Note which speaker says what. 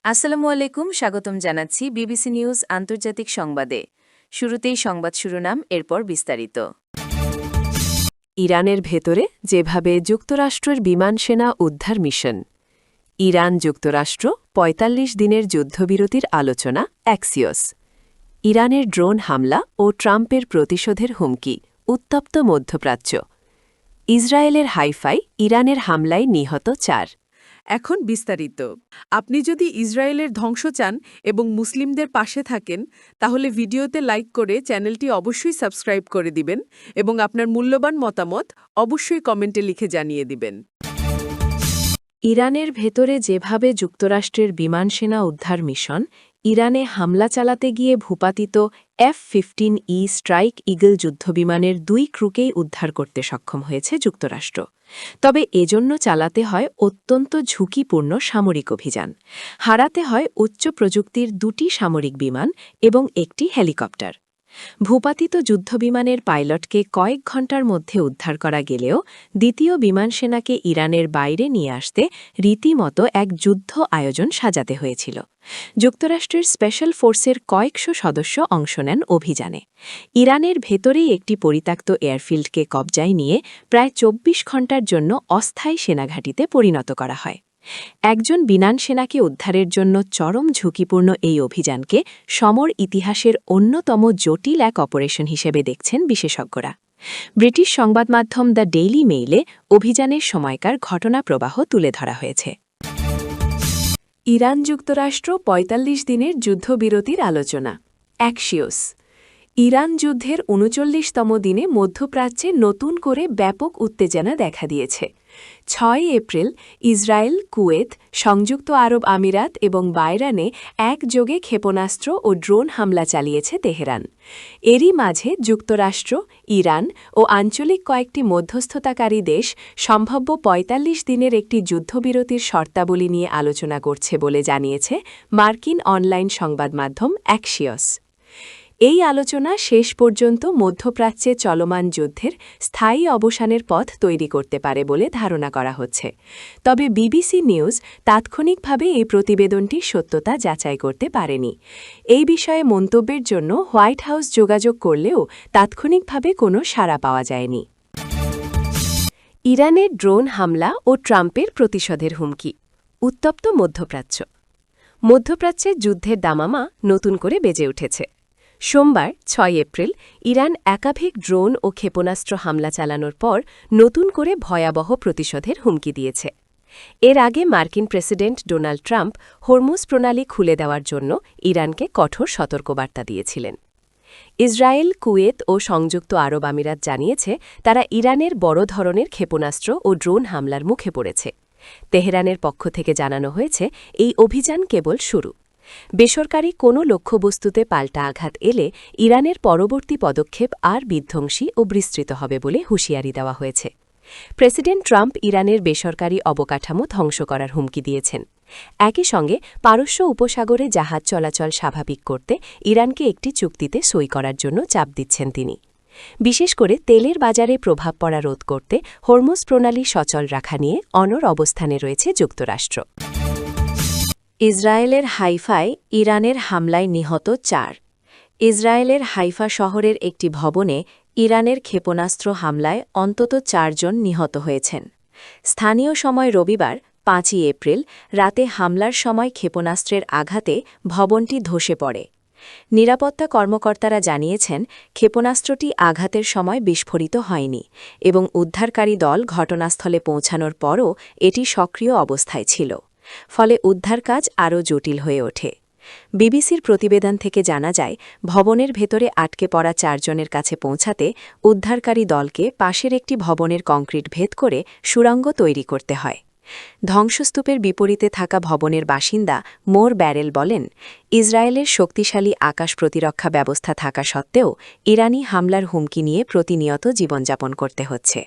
Speaker 1: আসসালামু আলাইকুম, স্বাগতম জানাচ্ছি বিবিসি নিউজ আন্তর্জাতিক সংবাদে। শুরুতেই সংবাদ শিরোনাম, এরপর বিস্তারিত।
Speaker 2: ইরানের ভেতরে যেভাবে যুক্তরাষ্ট্রের বিমান সেনা উদ্ধার মিশন। ইরান যুক্তরাষ্ট্র ৪৫ দিনের যুদ্ধবিরতির আলোচনা অ্যাক্সিওস। ইরানের ড্রোন হামলা ও ট্রাম্পের প্রতিশোধের হুমকি, উত্তপ্ত মধ্যপ্রাচ্য। ইসরায়েলের হাইফাই ইরানের হামলায় নিহত ৪।
Speaker 3: এখন বিস্তারিত। আপনি যদি ইসরায়েলের ধ্বংস চান এবং মুসলিমদের পাশে থাকেন, তাহলে ভিডিওতে লাইক করে চ্যানেলটি অবশ্যই সাবস্ক্রাইব করে দিবেন এবং আপনার মূল্যবান মতামত অবশ্যই কমেন্টে লিখে জানিয়ে দিবেন।
Speaker 2: ইরানের ভেতরে যেভাবে যুক্তরাষ্ট্রের বিমান সেনা উদ্ধার মিশন, ইরানে হামলা চালাতে গিয়ে ভূপাতিত F-15E স্ট্রাইক ইগল যুদ্ধবিমানের ২ ক্রুকেই উদ্ধার করতে সক্ষম হয়েছে যুক্তরাষ্ট্র। তবে এজন্য চালাতে হয় অত্যন্ত ঝুঁকিপূর্ণ সামরিক অভিযান। হারাতে হয় উচ্চ প্রযুক্তির ২টি সামরিক বিমান এবং একটি হেলিকপ্টার। ভূপাতিত যুদ্ধবিমানের পাইলটকে কয়েক ঘণ্টার মধ্যে উদ্ধার করা গেলেও দ্বিতীয় বিমান সেনাকে ইরানের বাইরে নিয়ে আসতে রীতিমতো এক যুদ্ধ আয়োজন সাজাতে হয়েছিল। যুক্তরাষ্ট্রের স্পেশাল ফোর্সের কয়েকশো সদস্য অংশ নেন অভিযানে। ইরানের ভেতরেই একটি পরিত্যক্ত এয়ারফিল্ডকে কবজায় নিয়ে প্রায় ২৪ ঘণ্টার জন্য অস্থায়ী সেনাঘাঁটিতে পরিণত করা হয়। একজন বিমান সেনাকে উদ্ধারের জন্য চরম ঝুঁকিপূর্ণ এই অভিযানকে সমর ইতিহাসের অন্যতম জটিল এক অপারেশন হিসেবে দেখছেন বিশেষজ্ঞরা। ব্রিটিশ সংবাদমাধ্যম দ্য ডেইলি মেইলে অভিযানের সময়কার ঘটনা প্রবাহ তুলে ধরা হয়েছে। ইরান যুক্তরাষ্ট্র ৪৫ দিনের যুদ্ধবিরতির আলোচনা অ্যাক্সিওস। ইরান যুদ্ধের ৩৯তম দিনে মধ্যপ্রাচ্যে নতুন করে ব্যাপক উত্তেজনা দেখা দিয়েছে। ৬ এপ্রিল ইসরায়েল, কুয়েত, সংযুক্ত আরব আমিরাত এবং বাহরাইনে একযোগে ক্ষেপণাস্ত্র ও ড্রোন হামলা চালিয়েছে তেহরান। এরই মাঝে যুক্তরাষ্ট্র, ইরান ও আঞ্চলিক কয়েকটি মধ্যস্থতাকারী দেশ সম্ভাব্য ৪৫ দিনের একটি যুদ্ধবিরতির শর্তাবলী নিয়ে আলোচনা করছে বলে জানিয়েছে মার্কিন অনলাইন সংবাদমাধ্যম অ্যাক্সিওস। এই আলোচনা শেষ পর্যন্ত মধ্যপ্রাচ্যে চলমান যুদ্ধের স্থায়ী অবসানের পথ তৈরি করতে পারে বলে ধারণা করা হচ্ছে। তবে বিবিসি নিউজ তাৎক্ষণিকভাবে এই প্রতিবেদনটির সত্যতা যাচাই করতে পারেনি। এই বিষয়ে মন্তব্যের জন্য হোয়াইট হাউস যোগাযোগ করলেও তাৎক্ষণিকভাবে কোনো সাড়া পাওয়া যায়নি। ইরানের ড্রোন হামলা ও ট্রাম্পের প্রতিশোধের হুমকি, উত্তপ্ত মধ্যপ্রাচ্য। মধ্যপ্রাচ্যের যুদ্ধের দামামা নতুন করে বেজে উঠেছে। সোমবার ৬ এপ্রিল ইরান একাধিক ড্রোন ও ক্ষেপণাস্ত্র হামলা চালানোর পর নতুন করে ভয়াবহ প্রতিশোধের হুমকি দিয়েছে। এর আগে মার্কিন প্রেসিডেন্ট ডোনাল্ড ট্রাম্প হরমুজ প্রণালী খুলে দেওয়ার জন্য ইরানকে কঠোর সতর্কবার্তা দিয়েছিলেন। ইসরায়েল, কুয়েত ও সংযুক্ত আরব আমিরাত জানিয়েছে তারা ইরানের বড় ধরনের ক্ষেপণাস্ত্র ও ড্রোন হামলার মুখে পড়েছে। তেহরানের পক্ষ থেকে জানানো হয়েছে এই অভিযান কেবল শুরু। বেসরকারি কোনো লক্ষ্যবস্তুতে পাল্টা আঘাত এলে ইরানের পরবর্তী পদক্ষেপ আর বিধ্বংসী ও বিস্তৃত হবে বলে হুঁশিয়ারি দেওয়া হয়েছে। প্রেসিডেন্ট ট্রাম্প ইরানের বেসরকারি অবকাঠামো ধ্বংস করার হুমকি দিয়েছেন। একই সঙ্গে পারস্য উপসাগরে জাহাজ চলাচল স্বাভাবিক করতে ইরানকে একটি চুক্তিতে সই করার জন্য চাপ দিচ্ছেন তিনি। বিশেষ করে তেলের বাজারে প্রভাব পড়া রোধ করতে হরমুজ প্রণালী সচল রাখা নিয়ে অনড় অবস্থানে রয়েছে যুক্তরাষ্ট্র। ইসরায়েলের হাইফায় ইরানের হামলায় নিহত ৪। ইসরায়েলের হাইফা শহরের একটি ভবনে ইরানের ক্ষেপণাস্ত্র হামলায় অন্তত ৪ জন নিহত হয়েছেন। স্থানীয় সময় রবিবার ৫ এপ্রিল রাতে হামলার সময় ক্ষেপণাস্ত্রের আঘাতে ভবনটি ধসে পড়ে। নিরাপত্তা কর্মকর্তারা জানিয়েছেন ক্ষেপণাস্ত্রটি আঘাতের সময় বিস্ফোরিত হয়নি এবং উদ্ধারকারী দল ঘটনাস্থলে পৌঁছানোর পরও এটি সক্রিয় অবস্থায় ছিল। ফলে উদ্ধার কাজ আরও জটিল হয়ে ওঠে। বিবিসির প্রতিবেদন থেকে জানা যায় ভবনের ভেতরে আটকে পড়া ৪ জনের কাছে পৌঁছাতে উদ্ধারকারী দলকে পাশের একটি ভবনের কংক্রিট ভেদ করে সুড়ঙ্গ তৈরি করতে হয়। ধ্বংসস্তূপের বিপরীতে থাকা ভবনের বাসিন্দা মোর ব্যারেল বলেন, ইসরায়েলের শক্তিশালী আকাশ প্রতিরক্ষা ব্যবস্থা থাকা সত্ত্বেও ইরানি হামলার হুমকি নিয়ে প্রতিনিয়ত জীবনযাপন করতে হচ্ছে।